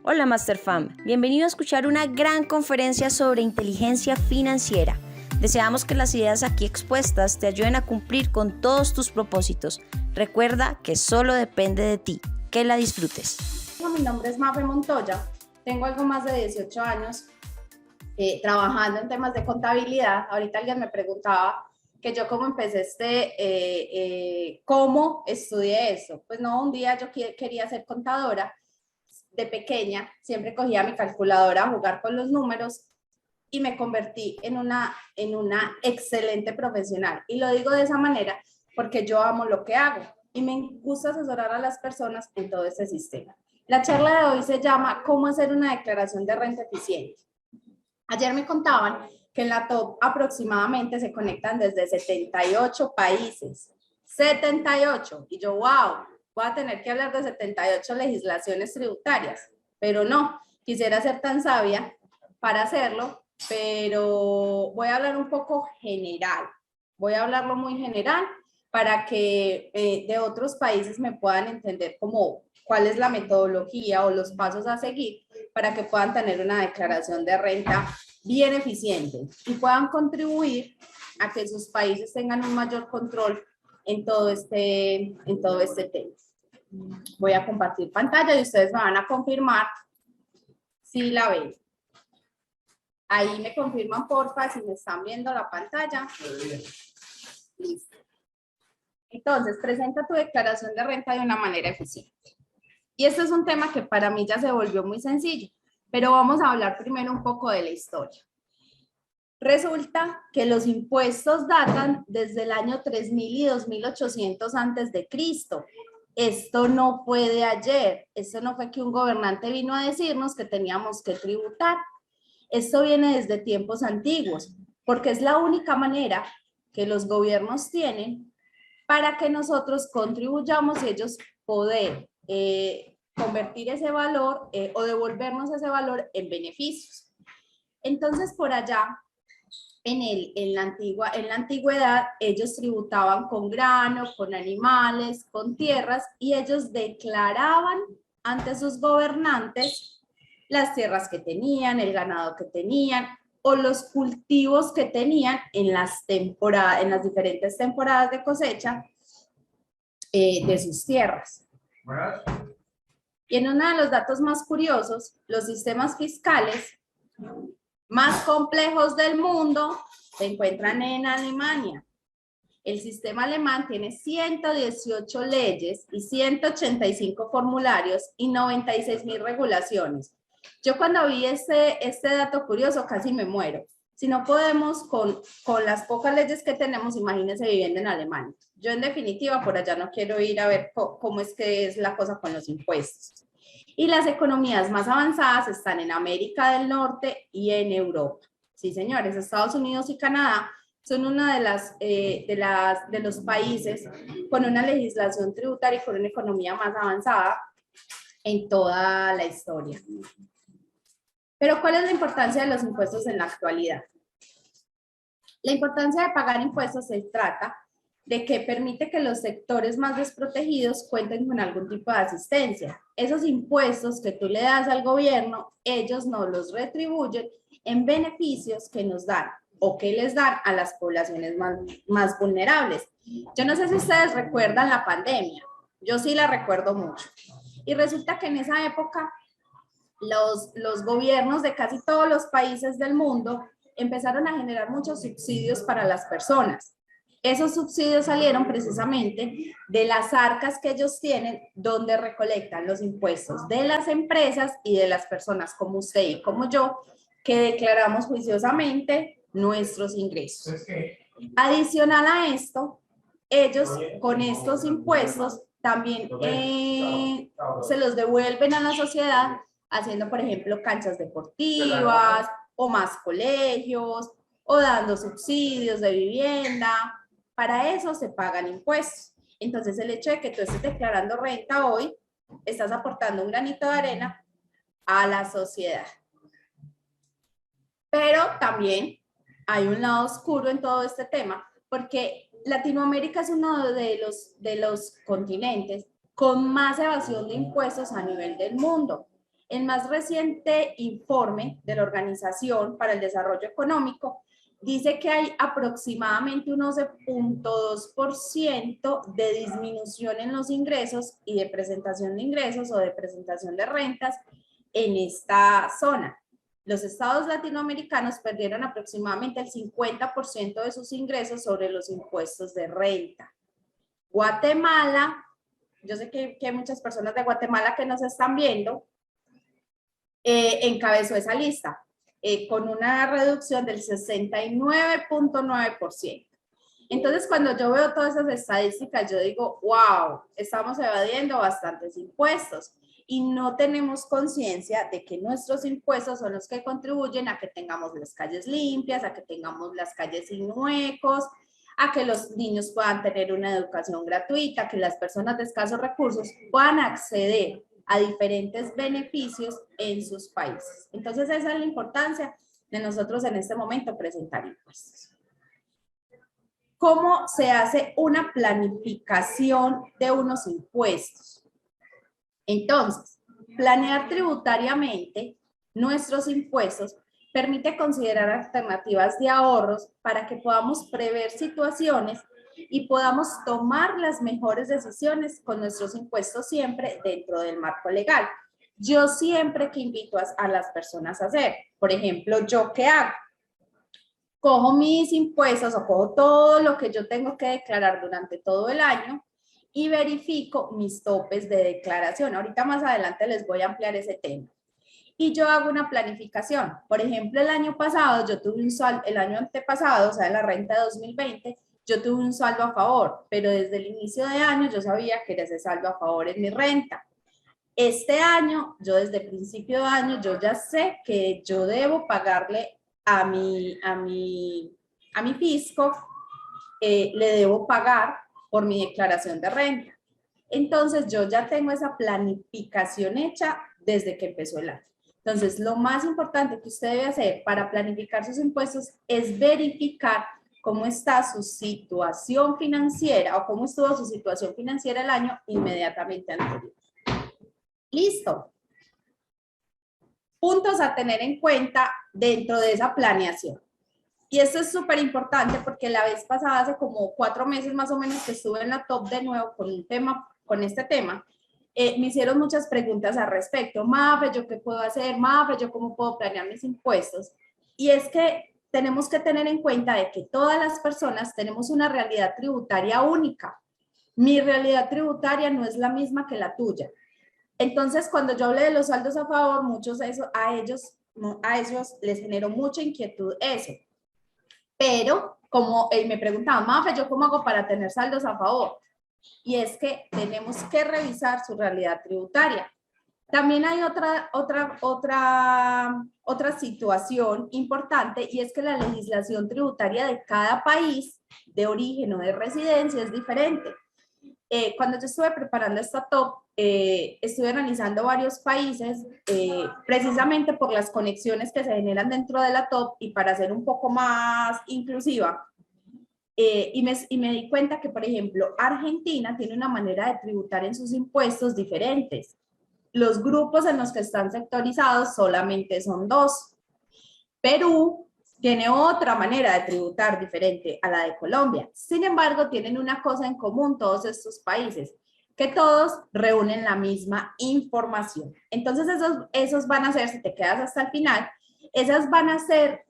Hola MasterFam, bienvenido a escuchar una gran conferencia sobre inteligencia financiera. Deseamos que las ideas aquí expuestas te ayuden a cumplir con todos tus propósitos. Recuerda que solo depende de ti. Que la disfrutes. Mi nombre es Mafe Montoya, tengo algo más de 18 años trabajando en temas de contabilidad. Ahorita alguien me preguntaba que yo cómo empecé cómo estudié eso. Pues no, un día yo quería ser contadora. De pequeña siempre cogía mi calculadora a jugar con los números y me convertí en una excelente profesional. Y lo digo de esa manera porque yo amo lo que hago y me gusta asesorar a las personas en todo este sistema. La charla de hoy se llama ¿Cómo hacer una declaración de renta eficiente? Ayer me contaban que en la top aproximadamente se conectan desde 78 países. 78. Y yo, wow, voy a tener que hablar de 78 legislaciones tributarias. Pero no, quisiera ser tan sabia para hacerlo, pero voy a hablar un poco general. Voy a hablarlo muy general para que de otros países me puedan entender cómo, cuál es la metodología o los pasos a seguir para que puedan tener una declaración de renta bien eficiente y puedan contribuir a que sus países tengan un mayor control en todo este tema. Voy a compartir pantalla y ustedes me van a confirmar si la ven. Ahí me confirman, porfa, si me están viendo la pantalla. Listo. Entonces, presenta tu declaración de renta de una manera eficiente. Y este es un tema que para mí ya se volvió muy sencillo, pero vamos a hablar primero un poco de la historia. Resulta que los impuestos datan desde el año 3000 y 2800 antes de Cristo. Esto no fue de ayer, esto no fue que un gobernante vino a decirnos que teníamos que tributar. Esto viene desde tiempos antiguos, porque es la única manera que los gobiernos tienen para que nosotros contribuyamos y ellos poder convertir ese valor o devolvernos ese valor en beneficios. Entonces, por allá, en la antigüedad, ellos tributaban con grano, con animales, con tierras, y ellos declaraban ante sus gobernantes las tierras que tenían, el ganado que tenían, o los cultivos que tenían en las diferentes temporadas de cosecha de sus tierras. Y en uno de los datos más curiosos, los sistemas fiscales más complejos del mundo se encuentran en Alemania. El sistema alemán tiene 118 leyes y 185 formularios y 96,000 regulaciones. Yo cuando vi este dato curioso casi me muero. Si no podemos con las pocas leyes que tenemos, imagínense viviendo en Alemania. Yo en definitiva por allá no quiero ir a ver cómo es que es la cosa con los impuestos. Y las economías más avanzadas están en América del Norte y en Europa. Sí, señores, Estados Unidos y Canadá son uno de los países con una legislación tributaria y con una economía más avanzada en toda la historia. Pero ¿cuál es la importancia de los impuestos en la actualidad? La importancia de pagar impuestos se trata de que permite que los sectores más desprotegidos cuenten con algún tipo de asistencia. Esos impuestos que tú le das al gobierno, ellos nos los retribuyen en beneficios que nos dan o que les dan a las poblaciones más vulnerables. Yo no sé si ustedes recuerdan la pandemia, yo sí la recuerdo mucho. Y resulta que en esa época los gobiernos de casi todos los países del mundo empezaron a generar muchos subsidios para las personas. Esos subsidios salieron precisamente de las arcas que ellos tienen, donde recolectan los impuestos de las empresas y de las personas como usted y como yo, que declaramos juiciosamente nuestros ingresos. Adicional a esto, ellos con estos impuestos también se los devuelven a la sociedad, haciendo, por ejemplo, canchas deportivas o más colegios o dando subsidios de vivienda. Para eso se pagan impuestos. Entonces, el hecho de que tú estés declarando renta hoy, estás aportando un granito de arena a la sociedad. Pero también hay un lado oscuro en todo este tema, porque Latinoamérica es uno de los continentes con más evasión de impuestos a nivel del mundo. El más reciente informe de la Organización para el Desarrollo Económico dice que hay aproximadamente un 11.2% de disminución en los ingresos y de presentación de ingresos o de presentación de rentas en esta zona. Los estados latinoamericanos perdieron aproximadamente el 50% de sus ingresos sobre los impuestos de renta. Guatemala, yo sé que hay muchas personas de Guatemala que nos están viendo, encabezó esa lista con una reducción del 69.9%. Entonces, cuando yo veo todas esas estadísticas, yo digo, wow, estamos evadiendo bastantes impuestos y no tenemos conciencia de que nuestros impuestos son los que contribuyen a que tengamos las calles limpias, a que tengamos las calles sin huecos, a que los niños puedan tener una educación gratuita, que las personas de escasos recursos puedan acceder a diferentes beneficios en sus países. Entonces, esa es la importancia de nosotros en este momento presentar impuestos. ¿Cómo se hace una planificación de unos impuestos? Entonces, planear tributariamente nuestros impuestos permite considerar alternativas de ahorros para que podamos prever situaciones y podamos tomar las mejores decisiones con nuestros impuestos siempre dentro del marco legal. Yo siempre que invito a las personas a hacer, por ejemplo, ¿yo qué hago? Cojo mis impuestos o cojo todo lo que yo tengo que declarar durante todo el año y verifico mis topes de declaración. Ahorita más adelante les voy a ampliar ese tema. Y yo hago una planificación. Por ejemplo, el año pasado yo tuve un saldo, el año antepasado, o sea, la renta de 2020, yo tuve un saldo a favor, pero desde el inicio de año yo sabía que era ese saldo a favor en mi renta. Este año, yo desde el principio de año, yo ya sé que yo debo pagarle a mi fisco, le debo pagar por mi declaración de renta. Entonces, yo ya tengo esa planificación hecha desde que empezó el año. Entonces, lo más importante que usted debe hacer para planificar sus impuestos es verificar cómo está su situación financiera o cómo estuvo su situación financiera el año inmediatamente anterior. Listo. Puntos a tener en cuenta dentro de esa planeación. Y esto es súper importante porque la vez pasada, hace como 4 meses más o menos que estuve en la top de nuevo con este tema, me hicieron muchas preguntas al respecto. Mafe, ¿yo qué puedo hacer? Mafe, ¿yo cómo puedo planear mis impuestos? Y es que tenemos que tener en cuenta de que todas las personas tenemos una realidad tributaria única. Mi realidad tributaria no es la misma que la tuya. Entonces, cuando yo hablé de los saldos a favor, a ellos les generó mucha inquietud eso. Pero, como me preguntaban, Mafe, ¿yo cómo hago para tener saldos a favor? Y es que tenemos que revisar su realidad tributaria. También hay otra situación importante y es que la legislación tributaria de cada país de origen o de residencia es diferente. Cuando yo estuve preparando esta top, estuve analizando varios países precisamente por las conexiones que se generan dentro de la top y para ser un poco más inclusiva. Y me di cuenta que, por ejemplo, Argentina tiene una manera de tributar en sus impuestos diferentes. Los grupos en los que están sectorizados solamente son 2. Perú tiene otra manera de tributar diferente a la de Colombia. Sin embargo, tienen una cosa en común todos estos países, que todos reúnen la misma información. Entonces, esos van a ser, si te quedas hasta el final, esas van a ser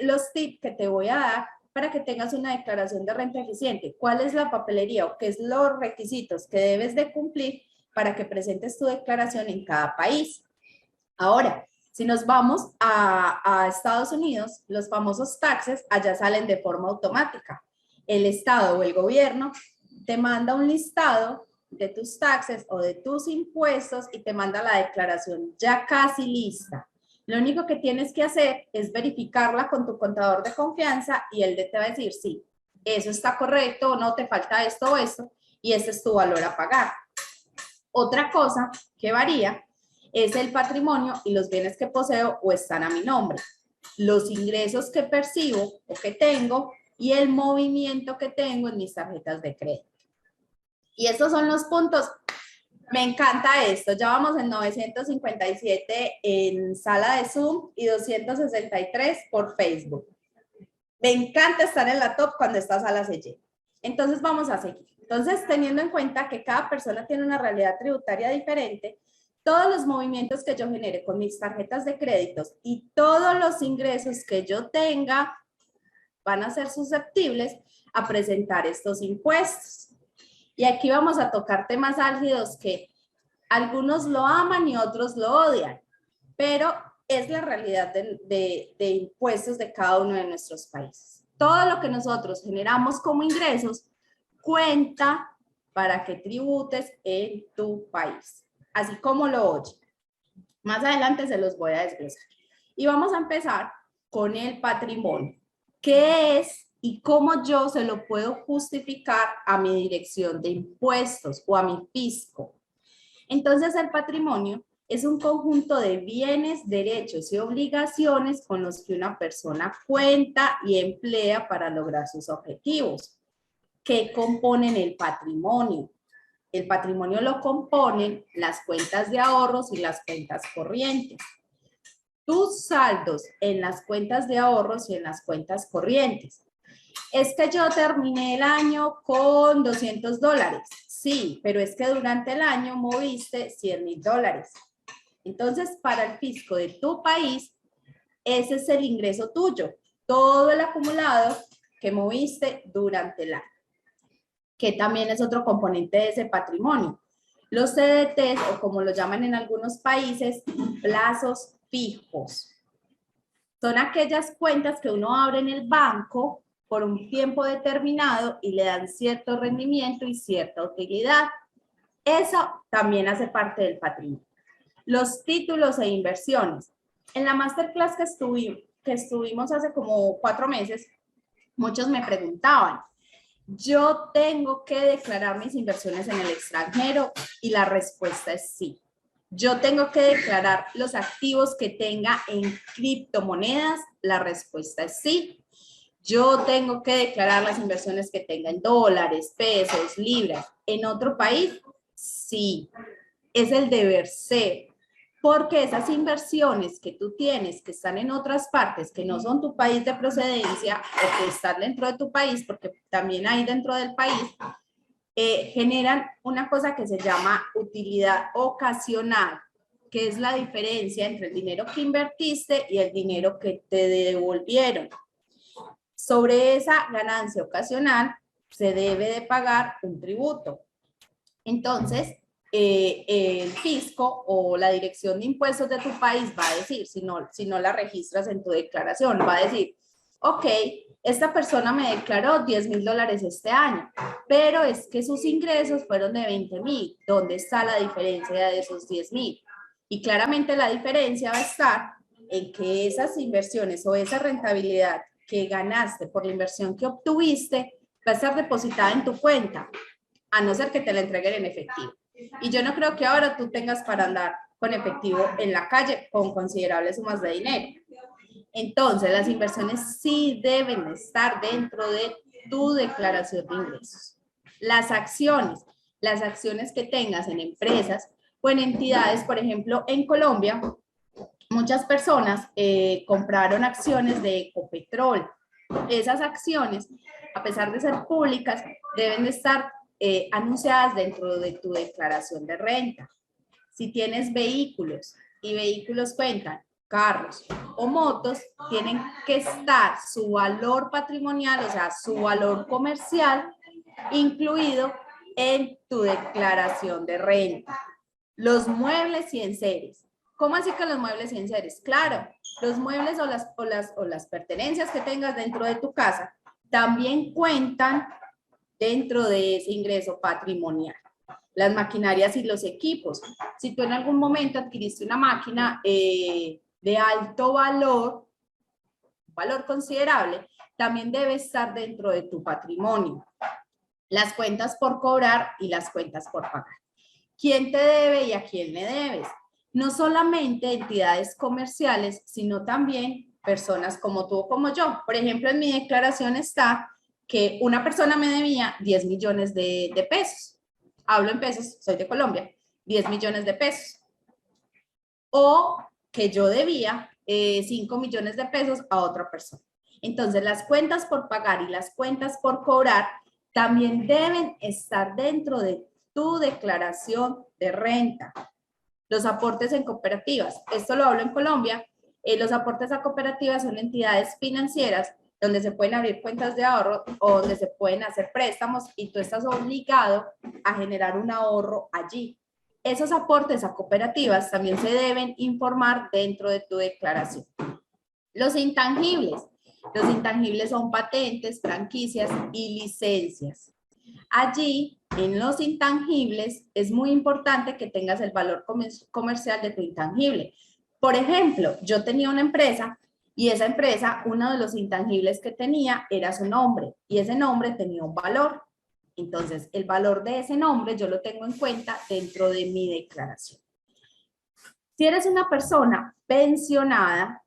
los tips que te voy a dar para que tengas una declaración de renta eficiente. ¿Cuál es la papelería o qué es los requisitos que debes de cumplir para que presentes tu declaración en cada país? Ahora, si nos vamos a Estados Unidos, los famosos taxes allá salen de forma automática. El Estado o el gobierno te manda un listado de tus taxes o de tus impuestos y te manda la declaración ya casi lista. Lo único que tienes que hacer es verificarla con tu contador de confianza y él te va a decir, sí, eso está correcto o no, te falta esto o esto y este es tu valor a pagar. Otra cosa que varía es el patrimonio y los bienes que poseo o están a mi nombre, los ingresos que percibo o que tengo y el movimiento que tengo en mis tarjetas de crédito. Y estos son los puntos Me encanta esto. Ya vamos en 957 en sala de Zoom y 263 por Facebook. Me encanta estar en la top cuando esta sala se llena. Entonces vamos a seguir. Entonces, teniendo en cuenta que cada persona tiene una realidad tributaria diferente, todos los movimientos que yo genere con mis tarjetas de créditos y todos los ingresos que yo tenga van a ser susceptibles a presentar estos impuestos. Y aquí vamos a tocar temas álgidos que algunos lo aman y otros lo odian, pero es la realidad de impuestos de cada uno de nuestros países. Todo lo que nosotros generamos como ingresos cuenta para que tributes en tu país, así como lo oye. Más adelante se los voy a desglosar. Y vamos a empezar con el patrimonio. ¿Qué es y cómo yo se lo puedo justificar a mi dirección de impuestos o a mi fisco? Entonces, el patrimonio es un conjunto de bienes, derechos y obligaciones con los que una persona cuenta y emplea para lograr sus objetivos. ¿Qué componen el patrimonio? El patrimonio lo componen las cuentas de ahorros y las cuentas corrientes. Tus saldos en las cuentas de ahorros y en las cuentas corrientes. Es que yo terminé el año con $200. Sí, pero es que durante el año moviste $100,000. Entonces, para el fisco de tu país, ese es el ingreso tuyo. Todo el acumulado que moviste durante el año, que también es otro componente de ese patrimonio. Los CDTs, o como lo llaman en algunos países, plazos fijos. Son aquellas cuentas que uno abre en el banco por un tiempo determinado y le dan cierto rendimiento y cierta utilidad. Eso también hace parte del patrimonio. Los títulos e inversiones. En la masterclass que estuvimos hace como 4 meses, muchos me preguntaban, ¿yo tengo que declarar mis inversiones en el extranjero? Y la respuesta es sí. ¿Yo tengo que declarar los activos que tenga en criptomonedas? La respuesta es sí. ¿Yo tengo que declarar las inversiones que tenga en dólares, pesos, libras en otro país? Sí. Es el deber ser. Porque esas inversiones que tú tienes que están en otras partes que no son tu país de procedencia o que están dentro de tu país, porque también hay dentro del país, generan una cosa que se llama utilidad ocasional, que es la diferencia entre el dinero que invertiste y el dinero que te devolvieron. Sobre esa ganancia ocasional se debe de pagar un tributo. Entonces, el fisco o la dirección de impuestos de tu país va a decir, si no la registras en tu declaración, va a decir, ok, esta persona me declaró $10,000 este año, pero es que sus ingresos fueron de 20,000. ¿Dónde está la diferencia de esos 10,000? Y claramente la diferencia va a estar en que esas inversiones o esa rentabilidad que ganaste por la inversión que obtuviste va a estar depositada en tu cuenta, a no ser que te la entreguen en efectivo. Y yo no creo que ahora tú tengas para andar con efectivo en la calle con considerables sumas de dinero. Entonces, las inversiones sí deben estar dentro de tu declaración de ingresos. Las acciones que tengas en empresas o en entidades, por ejemplo, en Colombia, muchas personas compraron acciones de Ecopetrol. Esas acciones, a pesar de ser públicas, deben de estar anunciadas dentro de tu declaración de renta. Si tienes vehículos y vehículos cuentan, carros o motos, tienen que estar su valor patrimonial, o sea, su valor comercial, incluido en tu declaración de renta. Los muebles y enseres. ¿Cómo así que los muebles y enseres? Claro, los muebles o las pertenencias que tengas dentro de tu casa también cuentan dentro de ese ingreso patrimonial. Las maquinarias y los equipos. Si tú en algún momento adquiriste una máquina de alto valor, valor considerable, también debe estar dentro de tu patrimonio. Las cuentas por cobrar y las cuentas por pagar. ¿Quién te debe y a quién le debes? No solamente entidades comerciales, sino también personas como tú o como yo. Por ejemplo, en mi declaración está que una persona me debía 10 millones de pesos. Hablo en pesos, soy de Colombia. 10 millones de pesos. O que yo debía 5 millones de pesos a otra persona. Entonces, las cuentas por pagar y las cuentas por cobrar también deben estar dentro de tu declaración de renta. Los aportes en cooperativas, esto lo hablo en Colombia, los aportes a cooperativas son entidades financieras donde se pueden abrir cuentas de ahorro o donde se pueden hacer préstamos y tú estás obligado a generar un ahorro allí. Esos aportes a cooperativas también se deben informar dentro de tu declaración. Los intangibles. Los intangibles son patentes, franquicias y licencias. Allí, en los intangibles, es muy importante que tengas el valor comercial de tu intangible. Por ejemplo, yo tenía una empresa y esa empresa, uno de los intangibles que tenía era su nombre y ese nombre tenía un valor. Entonces, el valor de ese nombre yo lo tengo en cuenta dentro de mi declaración. Si eres una persona pensionada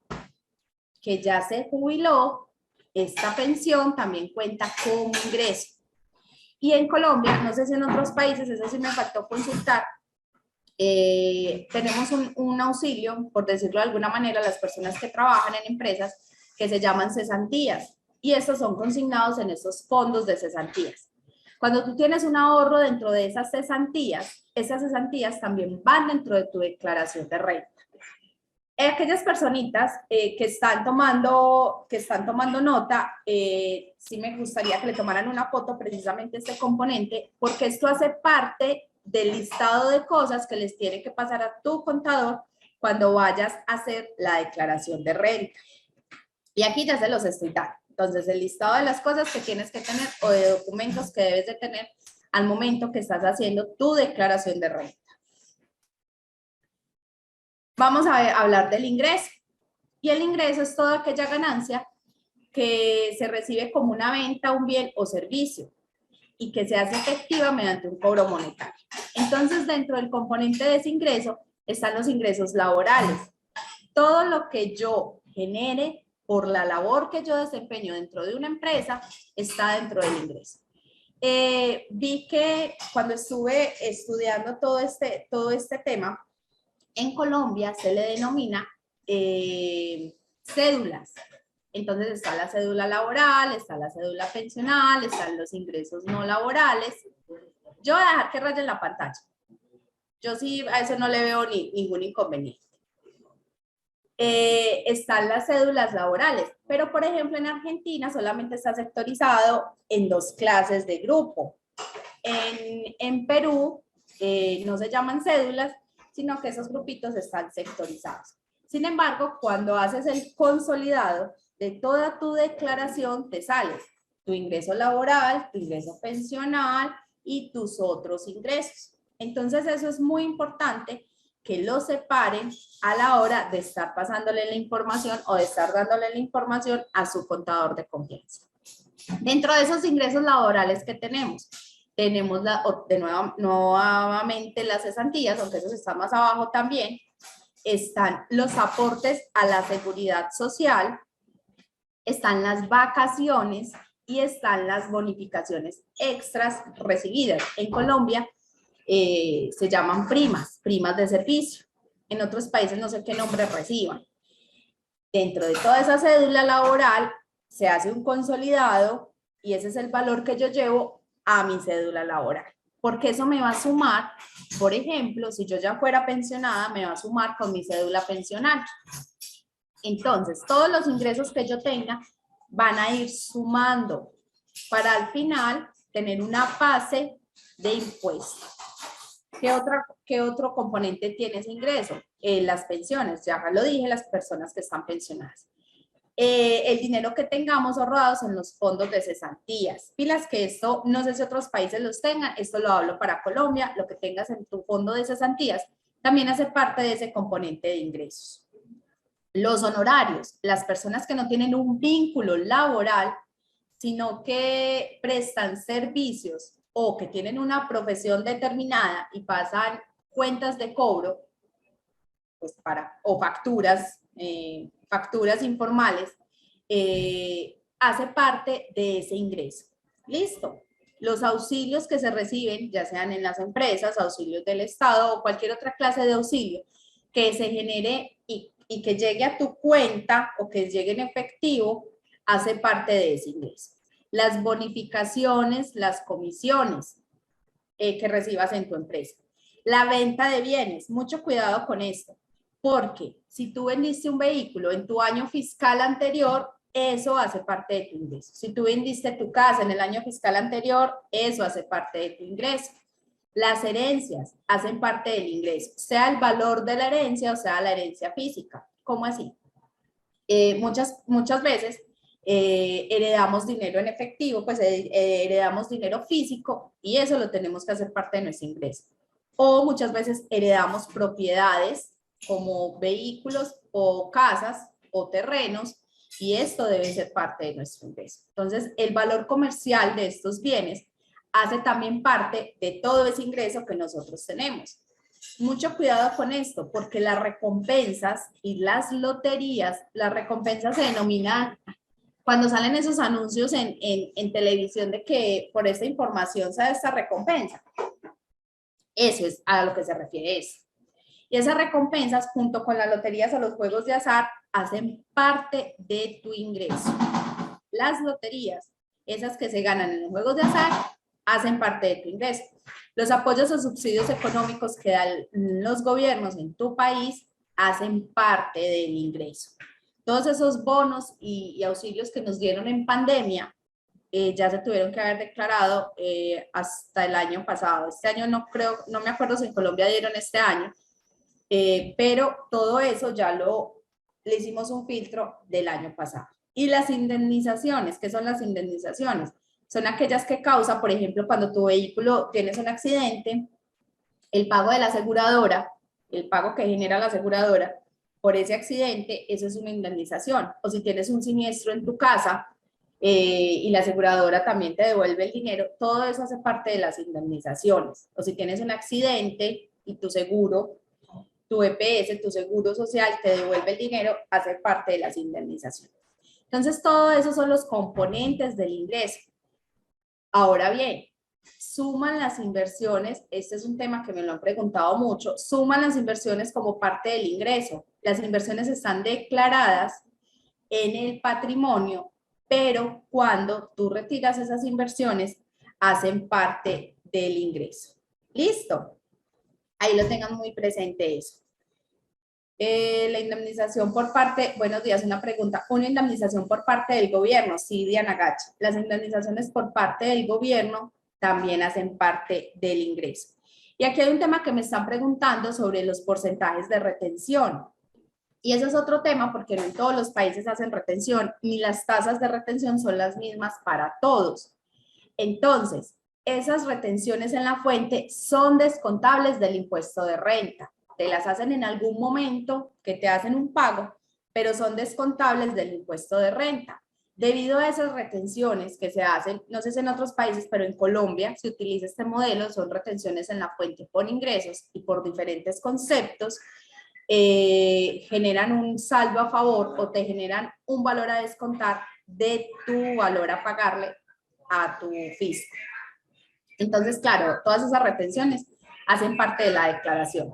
que ya se jubiló, esta pensión también cuenta como ingreso. Y en Colombia, no sé si en otros países, eso sí me faltó consultar, tenemos un auxilio, por decirlo de alguna manera, a las personas que trabajan en empresas que se llaman cesantías. Y estos son consignados en esos fondos de cesantías. Cuando tú tienes un ahorro dentro de esas cesantías también van dentro de tu declaración de renta. Aquellas personitas que están tomando nota, sí me gustaría que le tomaran una foto precisamente este componente, porque esto hace parte del listado de cosas que les tiene que pasar a tu contador cuando vayas a hacer la declaración de renta. Y aquí ya se los estoy dando. Entonces, el listado de las cosas que tienes que tener o de documentos que debes de tener al momento que estás haciendo tu declaración de renta. Vamos a hablar del ingreso. Y el ingreso es toda aquella ganancia que se recibe como una venta, un bien o servicio y que se hace efectiva mediante un cobro monetario. Entonces, dentro del componente de ese ingreso están los ingresos laborales. Todo lo que yo genere por la labor que yo desempeño dentro de una empresa está dentro del ingreso. Vi que cuando estuve estudiando todo este tema, en Colombia se le denomina cédulas. Entonces está la cédula laboral, está la cédula pensional, están los ingresos no laborales. Yo voy a dejar que rayen la pantalla. Yo sí a eso no le veo ningún inconveniente. Están las cédulas laborales, pero por ejemplo en Argentina solamente está sectorizado en 2 clases de grupo. En Perú no se llaman cédulas, sino que esos grupitos están sectorizados. Sin embargo, cuando haces el consolidado de toda tu declaración, te sale tu ingreso laboral, tu ingreso pensional y tus otros ingresos. Entonces, eso es muy importante que lo separen a la hora de estar pasándole la información o de estar dándole la información a su contador de confianza. Dentro de esos ingresos laborales que tenemos nuevamente las cesantías, aunque esos están más abajo también, están los aportes a la seguridad social, están las vacaciones y están las bonificaciones extras recibidas. En Colombia se llaman primas de servicio. En otros países no sé qué nombre reciban. Dentro de toda esa cédula laboral se hace un consolidado y ese es el valor que yo llevo a mi cédula laboral. Porque eso me va a sumar, por ejemplo, si yo ya fuera pensionada, me va a sumar con mi cédula pensional. Entonces, todos los ingresos que yo tenga van a ir sumando para al final tener una base de impuestos. ¿Qué otro componente tiene ese ingreso? Las pensiones, ya lo dije, las personas que están pensionadas. El dinero que tengamos ahorrados en los fondos de cesantías. Pilas que esto, no sé si otros países los tengan, esto lo hablo para Colombia, lo que tengas en tu fondo de cesantías también hace parte de ese componente de ingresos. Los honorarios, las personas que no tienen un vínculo laboral, sino que prestan servicios o que tienen una profesión determinada y pasan cuentas de cobro, pues o facturas informales, hace parte de ese ingreso. ¿Listo? los auxilios que se reciben, ya sean en las empresas, auxilios del Estado o cualquier otra clase de auxilio que se genere y que llegue a tu cuenta o que llegue en efectivo, hace parte de ese ingreso. Las bonificaciones, las comisiones que recibas en tu empresa. La venta de bienes, mucho cuidado con esto, porque si tú vendiste un vehículo en tu año fiscal anterior, eso hace parte de tu ingreso. Si tú vendiste tu casa en el año fiscal anterior, eso hace parte de tu ingreso. Las herencias hacen parte del ingreso, sea el valor de la herencia o sea la herencia física. ¿Cómo así? Muchas veces heredamos dinero en efectivo, pues heredamos dinero físico y eso lo tenemos que hacer parte de nuestro ingreso. O muchas veces heredamos propiedades como vehículos o casas o terrenos y esto debe ser parte de nuestro ingreso. Entonces, el valor comercial de estos bienes hace también parte de todo ese ingreso que nosotros tenemos. Mucho cuidado con esto, porque las recompensas y las loterías, las recompensas se denominan, cuando salen esos anuncios en televisión de que por esta información se da esta recompensa, eso es a lo que se refiere eso. Y esas recompensas, junto con las loterías o los juegos de azar, hacen parte de tu ingreso. Las loterías, esas que se ganan en los juegos de azar, hacen parte de tu ingreso. Los apoyos o subsidios económicos que dan los gobiernos en tu país hacen parte del ingreso. Todos esos bonos y auxilios que nos dieron en pandemia ya se tuvieron que haber declarado hasta el año pasado. Este año no creo, no me acuerdo si en Colombia dieron este año, pero todo eso ya le hicimos un filtro del año pasado. Y las indemnizaciones, ¿qué son las indemnizaciones? Son aquellas que causa, por ejemplo, cuando tu vehículo tienes un accidente, el pago de la aseguradora, el pago que genera la aseguradora por ese accidente, eso es una indemnización. O si tienes un siniestro en tu casa y la aseguradora también te devuelve el dinero, todo eso hace parte de las indemnizaciones. O si tienes un accidente y tu seguro, tu EPS, tu seguro social te devuelve el dinero, hace parte de las indemnizaciones. Entonces, todo eso son los componentes del ingreso. Ahora bien, suman las inversiones, este es un tema que me lo han preguntado mucho, suman las inversiones como parte del ingreso. Las inversiones están declaradas en el patrimonio, pero cuando tú retiras esas inversiones, hacen parte del ingreso. ¿Listo? Ahí lo tengan muy presente eso. La indemnización por parte, buenos días, una pregunta, una indemnización por parte del gobierno, sí, Diana Gacha, las indemnizaciones por parte del gobierno también hacen parte del ingreso. Y aquí hay un tema que me están preguntando sobre los porcentajes de retención. Y eso es otro tema porque no en todos los países hacen retención, ni las tasas de retención son las mismas para todos. Entonces, esas retenciones en la fuente son descontables del impuesto de renta. Te las hacen en algún momento que te hacen un pago, pero son descontables del impuesto de renta. Debido a esas retenciones que se hacen, no sé si en otros países, pero en Colombia se utiliza este modelo, son retenciones en la fuente por ingresos y por diferentes conceptos, generan un saldo a favor o te generan un valor a descontar de tu valor a pagarle a tu fisco. Entonces, claro, todas esas retenciones hacen parte de la declaración.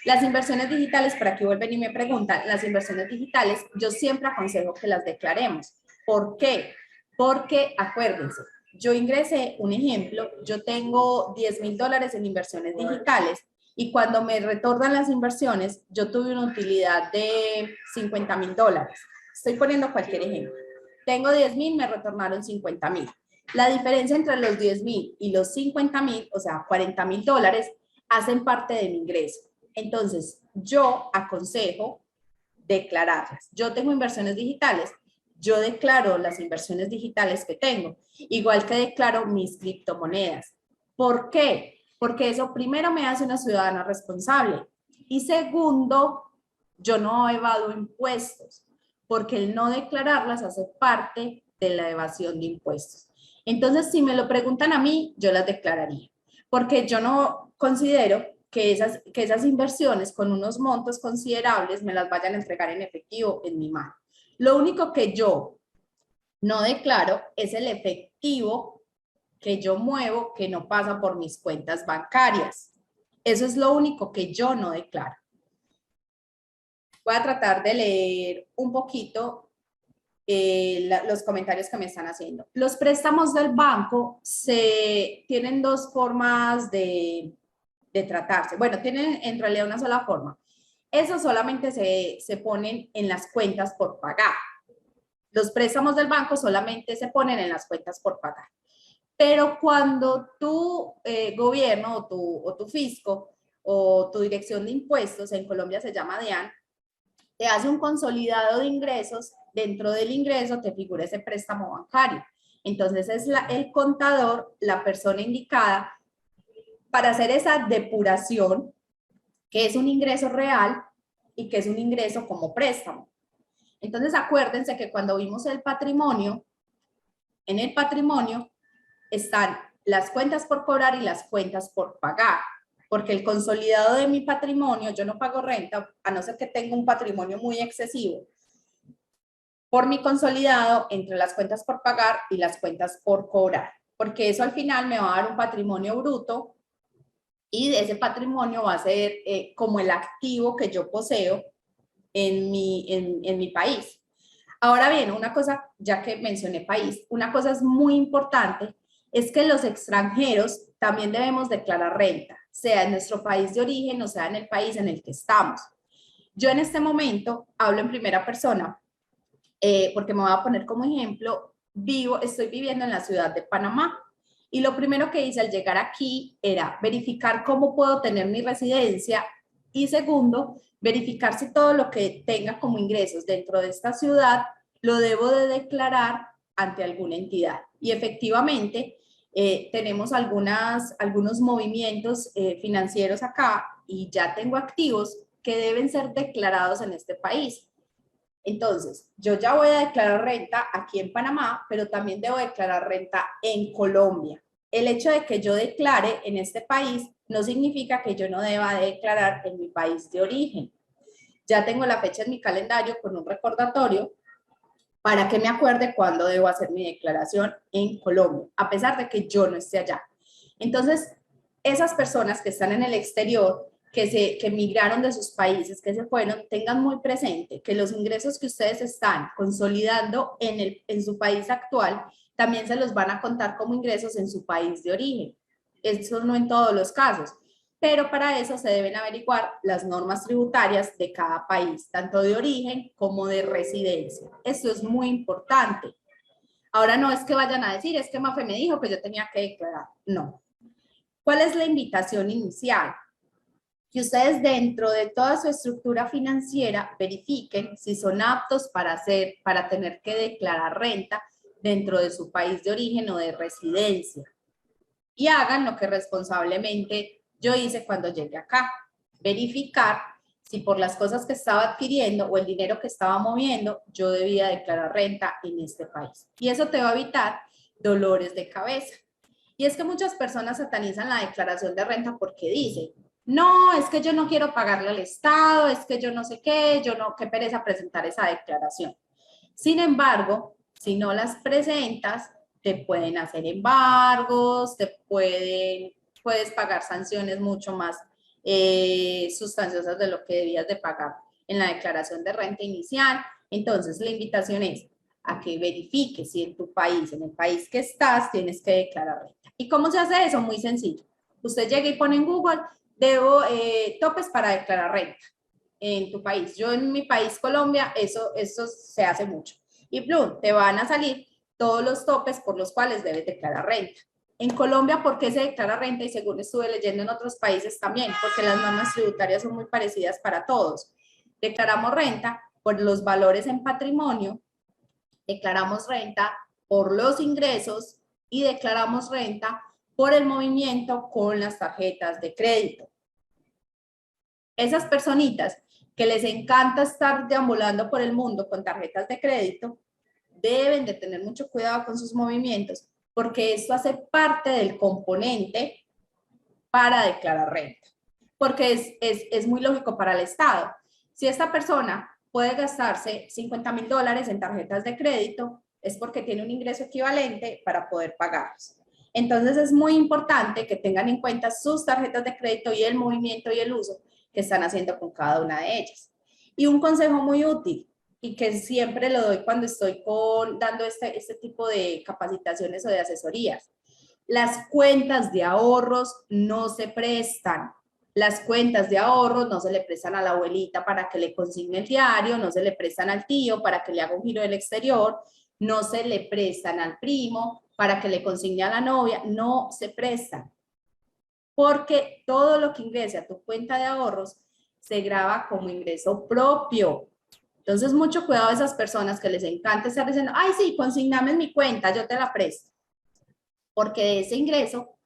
Las inversiones digitales, por aquí vuelven y me preguntan, las inversiones digitales, yo siempre aconsejo que las declaremos. ¿Por qué? Porque, acuérdense, yo ingresé, un ejemplo, yo tengo $10,000 en inversiones digitales y cuando me retornan las inversiones, yo tuve una utilidad de $50,000. Estoy poniendo cualquier ejemplo. Tengo 10,000, me retornaron 50,000. La diferencia entre los 10,000 y los 50,000, o sea, $40,000, hacen parte de mi ingreso. Entonces, yo aconsejo declararlas. Yo tengo inversiones digitales, yo declaro las inversiones digitales que tengo, igual que declaro mis criptomonedas. ¿Por qué? Porque eso primero me hace una ciudadana responsable y segundo, yo no evado impuestos, porque el no declararlas hace parte de la evasión de impuestos. Entonces, si me lo preguntan a mí, yo las declararía, porque yo no considero que esas inversiones con unos montos considerables me las vayan a entregar en efectivo en mi mano. Lo único que yo no declaro es el efectivo que yo muevo que no pasa por mis cuentas bancarias. Eso es lo único que yo no declaro. Voy a tratar de leer un poquito los comentarios que me están haciendo. Los préstamos del banco tienen dos formas de tratarse. Bueno, tienen en realidad una sola forma. Esos solamente se ponen en las cuentas por pagar. Los préstamos del banco solamente se ponen en las cuentas por pagar. Pero cuando tu gobierno o tu fisco o tu dirección de impuestos, en Colombia se llama DIAN, te hace un consolidado de ingresos, dentro del ingreso te figura ese préstamo bancario. Entonces es el contador, la persona indicada para hacer esa depuración, que es un ingreso real y que es un ingreso como préstamo. Entonces acuérdense que cuando vimos el patrimonio, en el patrimonio están las cuentas por cobrar y las cuentas por pagar, porque el consolidado de mi patrimonio, yo no pago renta, a no ser que tenga un patrimonio muy excesivo. Por mi consolidado, entre las cuentas por pagar y las cuentas por cobrar, porque eso al final me va a dar un patrimonio bruto y ese patrimonio va a ser como el activo que yo poseo en mi país. Ahora bien, una cosa, ya que mencioné país, una cosa es muy importante, es que los extranjeros también debemos declarar renta, sea en nuestro país de origen o sea en el país en el que estamos. Yo en este momento hablo en primera persona, porque me voy a poner como ejemplo, estoy viviendo en la ciudad de Panamá, y lo primero que hice al llegar aquí era verificar cómo puedo tener mi residencia y segundo, verificar si todo lo que tenga como ingresos dentro de esta ciudad lo debo de declarar ante alguna entidad. Y efectivamente tenemos algunos movimientos financieros acá y ya tengo activos que deben ser declarados en este país. Entonces, yo ya voy a declarar renta aquí en Panamá, pero también debo declarar renta en Colombia. El hecho de que yo declare en este país no significa que yo no deba declarar en mi país de origen. Ya tengo la fecha en mi calendario con un recordatorio para que me acuerde cuándo debo hacer mi declaración en Colombia, a pesar de que yo no esté allá. Entonces, esas personas que están en el exterior, que migraron de sus países, que se fueron, tengan muy presente que los ingresos que ustedes están consolidando en su país actual, también se los van a contar como ingresos en su país de origen. Eso no en todos los casos, pero para eso se deben averiguar las normas tributarias de cada país, tanto de origen como de residencia. Esto es muy importante. Ahora no es que vayan a decir, es que Mafe me dijo que yo tenía que declarar. No. ¿Cuál es la invitación inicial? Que ustedes dentro de toda su estructura financiera verifiquen si son aptos para tener que declarar renta dentro de su país de origen o de residencia. Y hagan lo que responsablemente yo hice cuando llegué acá. Verificar si por las cosas que estaba adquiriendo o el dinero que estaba moviendo, yo debía declarar renta en este país. Y eso te va a evitar dolores de cabeza. Y es que muchas personas satanizan la declaración de renta porque dicen, no, es que yo no quiero pagarle al Estado, es que yo no sé qué, qué pereza presentar esa declaración. Sin embargo, si no las presentas, te pueden hacer embargos, puedes pagar sanciones mucho más sustanciosas de lo que debías de pagar en la declaración de renta inicial. Entonces, la invitación es a que verifiques si en tu país, en el país que estás, tienes que declarar renta. ¿Y cómo se hace eso? Muy sencillo. Usted llega y pone en Google, topes para declarar renta en tu país. Yo en mi país, Colombia, eso se hace mucho. Y plum, te van a salir todos los topes por los cuales debes declarar renta. En Colombia, ¿por qué se declara renta? Y según estuve leyendo en otros países también, porque las normas tributarias son muy parecidas para todos. Declaramos renta por los valores en patrimonio, declaramos renta por los ingresos y declaramos renta por el movimiento con las tarjetas de crédito. Esas personitas que les encanta estar deambulando por el mundo con tarjetas de crédito, deben de tener mucho cuidado con sus movimientos, porque esto hace parte del componente para declarar renta. Porque es muy lógico para el Estado. Si esta persona puede gastarse $50,000 en tarjetas de crédito, es porque tiene un ingreso equivalente para poder pagarlos. Entonces es muy importante que tengan en cuenta sus tarjetas de crédito y el movimiento y el uso que están haciendo con cada una de ellas. Y un consejo muy útil y que siempre lo doy cuando estoy dando este tipo de capacitaciones o de asesorías. Las cuentas de ahorros no se prestan. Las cuentas de ahorros no se le prestan a la abuelita para que le consigne el diario, no se le prestan al tío para que le haga un giro del exterior, no se le prestan al primo para que le consigne a la novia, no se prestan. Porque todo lo que ingrese a tu cuenta de ahorros se graba como ingreso propio. Entonces, mucho cuidado a esas personas que les encanta estar diciendo, ay, sí, consigname en mi cuenta, yo te la presto. Porque de ese ingreso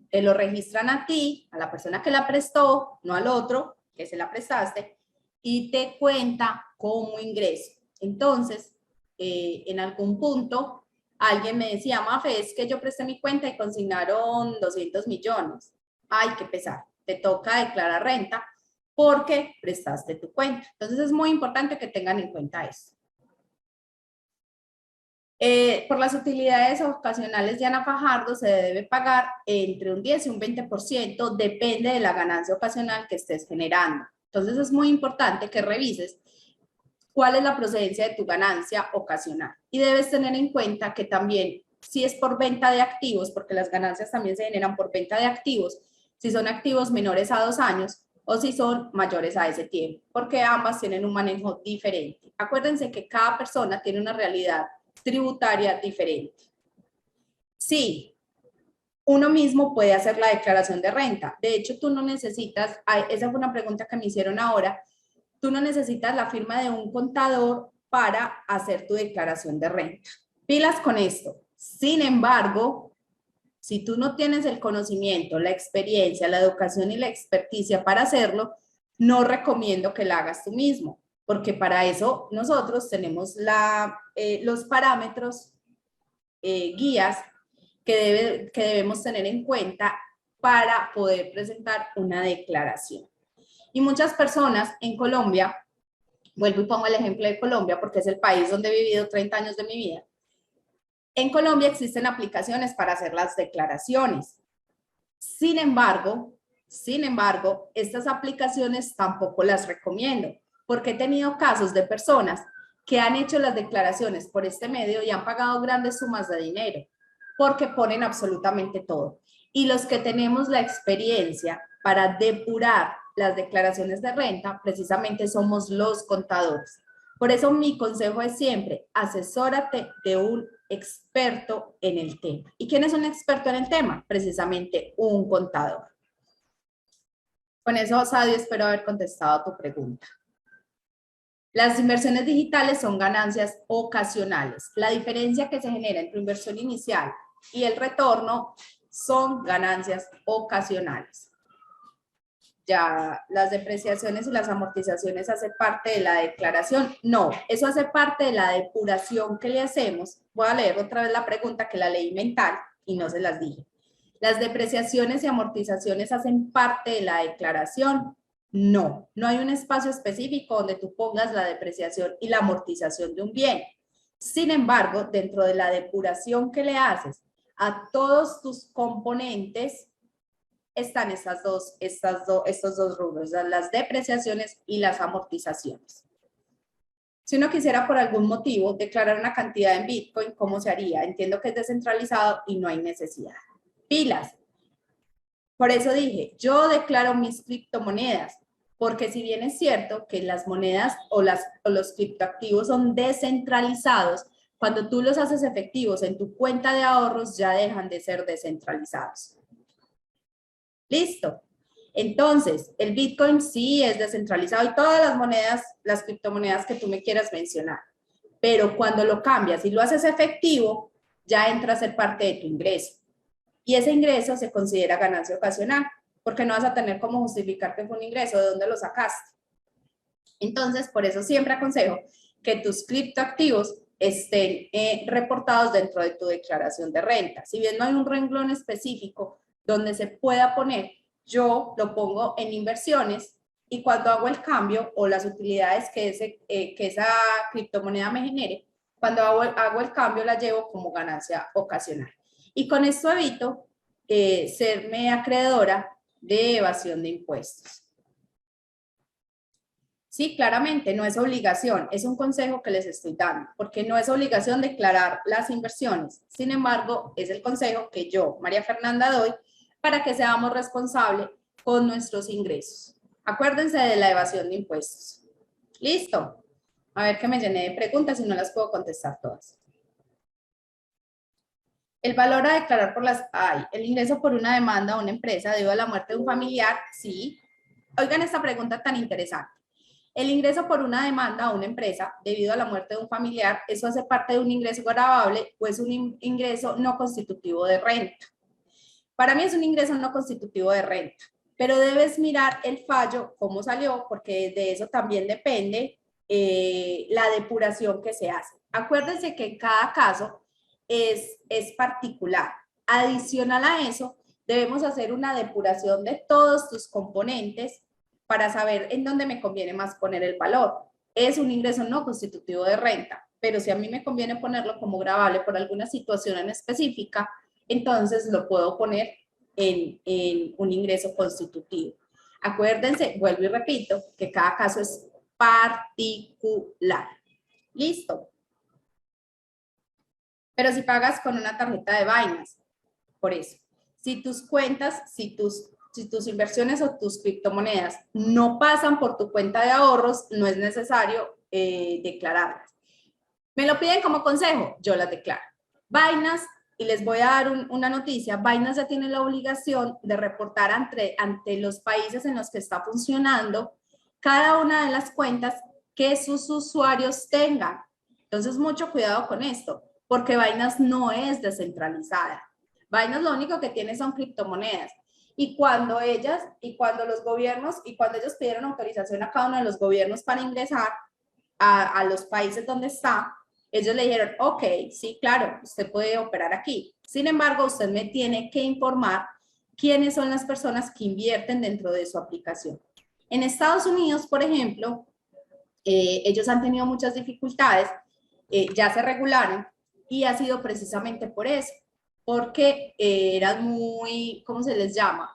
te lo registran a ti, a la persona que la prestó, no al otro que se la prestaste, y te cuenta como ingreso. Entonces, en algún punto, alguien me decía, Mafe, es que yo presté mi cuenta y consignaron 200 millones. Ay, qué pesar, te toca declarar renta porque prestaste tu cuenta. Entonces, es muy importante que tengan en cuenta eso. Por las utilidades ocasionales de Ana Fajardo se debe pagar entre un 10 y un 20%, depende de la ganancia ocasional que estés generando. Entonces es muy importante que revises cuál es la procedencia de tu ganancia ocasional. Y debes tener en cuenta que también, si es por venta de activos, porque las ganancias también se generan por venta de activos, si son activos menores a 2 años o si son mayores a ese tiempo, porque ambas tienen un manejo diferente. Acuérdense que cada persona tiene una realidad tributaria diferente. Sí, uno mismo puede hacer la declaración de renta. De hecho, tú no necesitas, esa fue una pregunta que me hicieron ahora, tú no necesitas la firma de un contador para hacer tu declaración de renta. Pilas con esto. Sin embargo, si tú no tienes el conocimiento, la experiencia, la educación y la experticia para hacerlo, no recomiendo que la hagas tú mismo, porque para eso nosotros tenemos los parámetros, guías que debemos tener en cuenta para poder presentar una declaración. Y muchas personas en Colombia, vuelvo y pongo el ejemplo de Colombia porque es el país donde he vivido 30 años de mi vida. En Colombia existen aplicaciones para hacer las declaraciones. Sin embargo, estas aplicaciones tampoco las recomiendo, porque he tenido casos de personas que han hecho las declaraciones por este medio y han pagado grandes sumas de dinero, porque ponen absolutamente todo. Y los que tenemos la experiencia para depurar las declaraciones de renta, precisamente somos los contadores. Por eso mi consejo es siempre, asesórate de un experto en el tema. ¿Y quién es un experto en el tema? Precisamente un contador. Con eso, Sadio, espero haber contestado a tu pregunta. Las inversiones digitales son ganancias ocasionales. La diferencia que se genera entre inversión inicial y el retorno son ganancias ocasionales. Ya las depreciaciones y las amortizaciones hacen parte de la declaración. No, eso hace parte de la depuración que le hacemos. Voy a leer otra vez la pregunta que la leí mental y no se las dije. ¿Las depreciaciones y amortizaciones hacen parte de la declaración? No, no hay un espacio específico donde tú pongas la depreciación y la amortización de un bien. Sin embargo, dentro de la depuración que le haces a todos tus componentes, están estos dos rubros, las depreciaciones y las amortizaciones. Si uno quisiera por algún motivo declarar una cantidad en Bitcoin, ¿cómo se haría? Entiendo que es descentralizado y no hay necesidad. Pilas. Por eso dije, yo declaro mis criptomonedas, porque si bien es cierto que las monedas o los criptoactivos son descentralizados, cuando tú los haces efectivos en tu cuenta de ahorros ya dejan de ser descentralizados. Listo. Entonces, el Bitcoin sí es descentralizado y todas las monedas, las criptomonedas que tú me quieras mencionar. Pero cuando lo cambias y lo haces efectivo, ya entra a ser parte de tu ingreso. Y ese ingreso se considera ganancia ocasional, porque no vas a tener cómo justificar que fue un ingreso, de dónde lo sacaste. Entonces, por eso siempre aconsejo que tus criptoactivos estén reportados dentro de tu declaración de renta. Si bien no hay un renglón específico donde se pueda poner, yo lo pongo en inversiones y cuando hago el cambio o las utilidades que esa criptomoneda me genere, cuando hago el cambio la llevo como ganancia ocasional. Y con esto evito serme acreedora de evasión de impuestos. Sí, claramente, no es obligación, es un consejo que les estoy dando, porque no es obligación declarar las inversiones. Sin embargo, es el consejo que yo, María Fernanda, doy para que seamos responsables con nuestros ingresos. Acuérdense de la evasión de impuestos. ¿Listo? A ver que me llené de preguntas y no las puedo contestar todas. El valor a declarar por las... el ingreso por una demanda a una empresa debido a la muerte de un familiar, sí. Oigan esta pregunta tan interesante. El ingreso por una demanda a una empresa debido a la muerte de un familiar, ¿eso hace parte de un ingreso gravable o es un ingreso no constitutivo de renta? Para mí es un ingreso no constitutivo de renta, pero debes mirar el fallo, cómo salió, porque de eso también depende la depuración que se hace. Acuérdense que en cada caso es particular. Adicional a eso, debemos hacer una depuración de todos tus componentes para saber en dónde me conviene más poner el valor. Es un ingreso no constitutivo de renta, pero si a mí me conviene ponerlo como gravable por alguna situación en específica, entonces lo puedo poner en un ingreso constitutivo. Acuérdense, vuelvo y repito, que cada caso es particular. ¿Listo? Pero si pagas con una tarjeta de Binance, por eso, si tus cuentas, si tus inversiones o tus criptomonedas no pasan por tu cuenta de ahorros, no es necesario declararlas. ¿Me lo piden como consejo? Yo las declaro. Binance, y les voy a dar una noticia, Binance ya tiene la obligación de reportar ante los países en los que está funcionando cada una de las cuentas que sus usuarios tengan. Entonces, mucho cuidado con esto, porque Binance no es descentralizada. Binance lo único que tiene son criptomonedas. Y cuando los gobiernos, y cuando ellos pidieron autorización a cada uno de los gobiernos para ingresar a los países donde está, ellos le dijeron, ok, sí, claro, usted puede operar aquí. Sin embargo, usted me tiene que informar quiénes son las personas que invierten dentro de su aplicación. En Estados Unidos, por ejemplo, ellos han tenido muchas dificultades, ya se regularon, y ha sido precisamente por eso, porque eran muy, ¿cómo se les llama?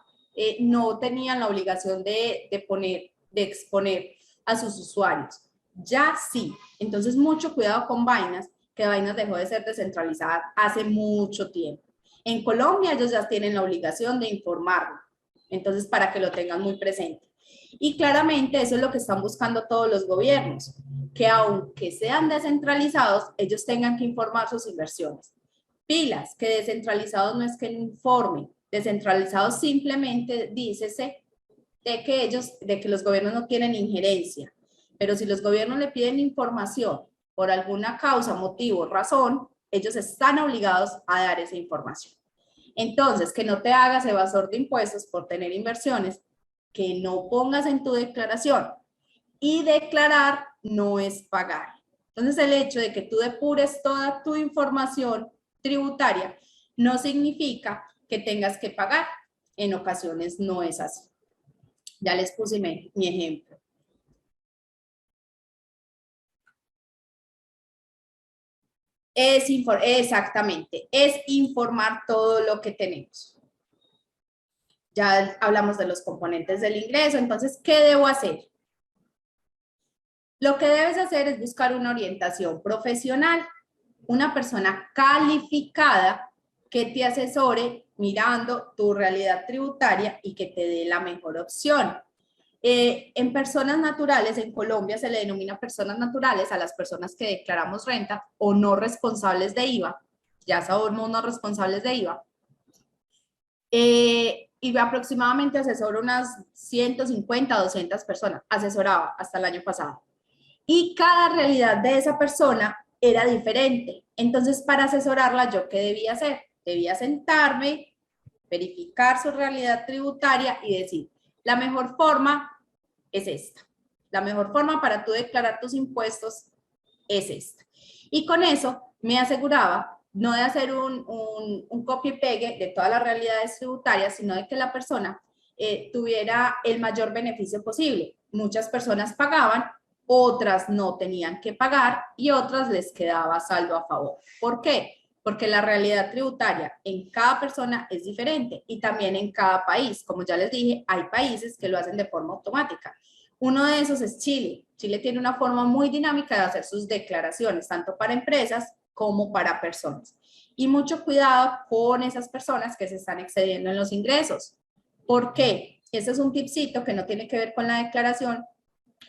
No tenían la obligación de exponer a sus usuarios. Ya sí, entonces mucho cuidado con Binance, que Binance dejó de ser descentralizada hace mucho tiempo. En Colombia ellos ya tienen la obligación de informarlo, entonces para que lo tengan muy presente. Y claramente eso es lo que están buscando todos los gobiernos, que aunque sean descentralizados, ellos tengan que informar sus inversiones. Pilas, que descentralizados no es que informen, descentralizados simplemente dícese de que los gobiernos no tienen injerencia. Pero si los gobiernos le piden información por alguna causa, motivo, razón, ellos están obligados a dar esa información. Entonces, que no te hagas evasor de impuestos por tener inversiones que no pongas en tu declaración. Y declarar no es pagar. Entonces, el hecho de que tú depures toda tu información tributaria no significa que tengas que pagar. En ocasiones no es así. Ya les puse mi ejemplo. Exactamente, es informar todo lo que tenemos. Ya hablamos de los componentes del ingreso, entonces, ¿qué debo hacer? Lo que debes hacer es buscar una orientación profesional, una persona calificada que te asesore mirando tu realidad tributaria y que te dé la mejor opción. En personas naturales, en Colombia se le denomina personas naturales a las personas que declaramos renta o no responsables de IVA, ya sabemos no responsables de IVA, y aproximadamente asesoro unas 150 a 200 personas, asesoraba hasta el año pasado. Y cada realidad de esa persona era diferente. Entonces, para asesorarla, ¿yo qué debía hacer? Debía sentarme, verificar su realidad tributaria y decir, la mejor forma es esta. La mejor forma para tú declarar tus impuestos es esta. Y con eso me aseguraba no de hacer un copy y pegue de todas las realidades tributarias, sino de que la persona tuviera el mayor beneficio posible. Muchas personas pagaban, otras no tenían que pagar y otras les quedaba saldo a favor. ¿Por qué? porque la realidad tributaria en cada persona es diferente y también en cada país. Como ya les dije, hay países que lo hacen de forma automática. Uno de esos es Chile. Chile tiene una forma muy dinámica de hacer sus declaraciones, tanto para empresas como para personas. Y mucho cuidado con esas personas que se están excediendo en los ingresos. ¿Por qué? Ese es un tipcito que no tiene que ver con la declaración,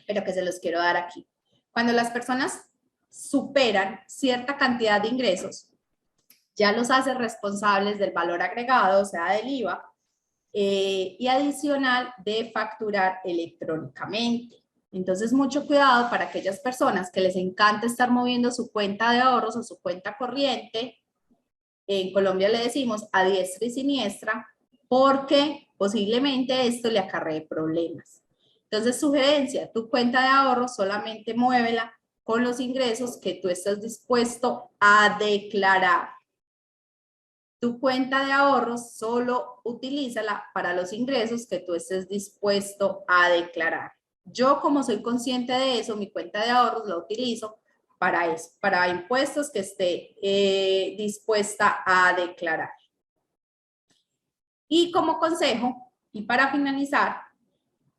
pero que se los quiero dar aquí. Cuando las personas superan cierta cantidad de ingresos, ya los hace responsables del valor agregado, o sea, del IVA, y adicional de facturar electrónicamente. Entonces, mucho cuidado para aquellas personas que les encanta estar moviendo su cuenta de ahorros o su cuenta corriente. En Colombia le decimos a diestra y siniestra, porque posiblemente esto le acarree problemas. Entonces, sugerencia, tu cuenta de ahorros solamente muévela con los ingresos que tú estás dispuesto a declarar. Tu cuenta de ahorros solo utilízala para los ingresos que tú estés dispuesto a declarar. Yo, como soy consciente de eso, mi cuenta de ahorros la utilizo para eso, para impuestos que esté dispuesta a declarar. Y como consejo, y para finalizar,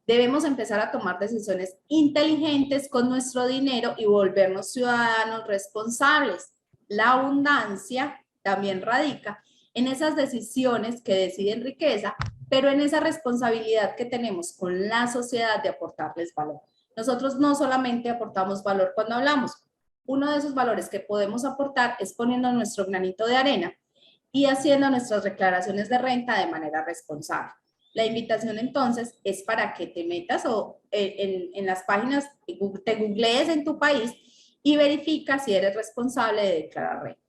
debemos empezar a tomar decisiones inteligentes con nuestro dinero y volvernos ciudadanos responsables. La abundancia también radica en esas decisiones que deciden riqueza, pero en esa responsabilidad que tenemos con la sociedad de aportarles valor. Nosotros no solamente aportamos valor cuando hablamos, uno de esos valores que podemos aportar es poniendo nuestro granito de arena y haciendo nuestras declaraciones de renta de manera responsable. La invitación entonces es para que te metas en las páginas, te googlees en tu país y verifica si eres responsable de declarar renta.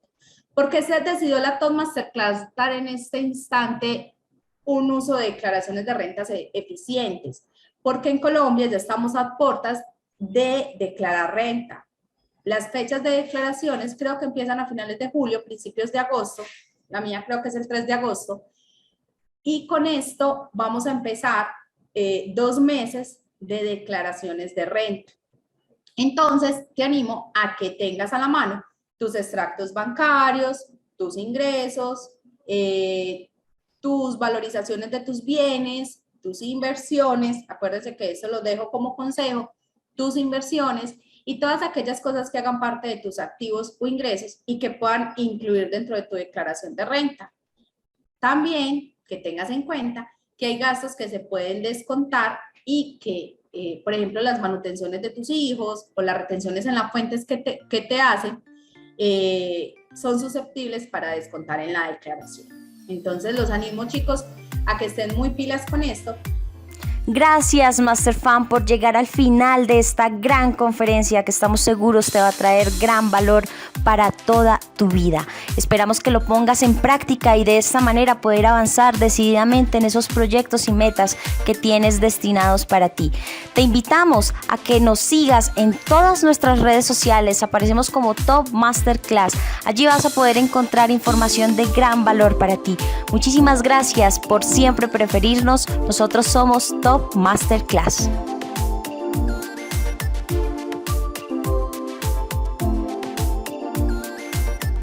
¿Por qué se decidió la Top Masterclass dar en este instante un uso de declaraciones de rentas eficientes? Porque en Colombia ya estamos a puertas de declarar renta. Las fechas de declaraciones creo que empiezan a finales de julio, principios de agosto. La mía creo que es el 3 de agosto. Y con esto vamos a empezar 2 meses de declaraciones de renta. Entonces, te animo a que tengas a la mano tus extractos bancarios, tus ingresos, tus valorizaciones de tus bienes, tus inversiones, acuérdense que eso lo dejo como consejo, tus inversiones y todas aquellas cosas que hagan parte de tus activos o ingresos y que puedan incluir dentro de tu declaración de renta. También que tengas en cuenta que hay gastos que se pueden descontar y que, por ejemplo, las manutenciones de tus hijos o las retenciones en las fuentes que te hacen, son susceptibles para descontar en la declaración. Entonces los animo, chicos, a que estén muy pilas con esto. Gracias, Masterfan, por llegar al final de esta gran conferencia que estamos seguros te va a traer gran valor para toda tu vida. Esperamos que lo pongas en práctica y de esta manera poder avanzar decididamente en esos proyectos y metas que tienes destinados para ti. Te invitamos a que nos sigas en todas nuestras redes sociales. Aparecemos como Top Masterclass. Allí vas a poder encontrar información de gran valor para ti. Muchísimas gracias por siempre preferirnos. Nosotros somos Top Masterclass.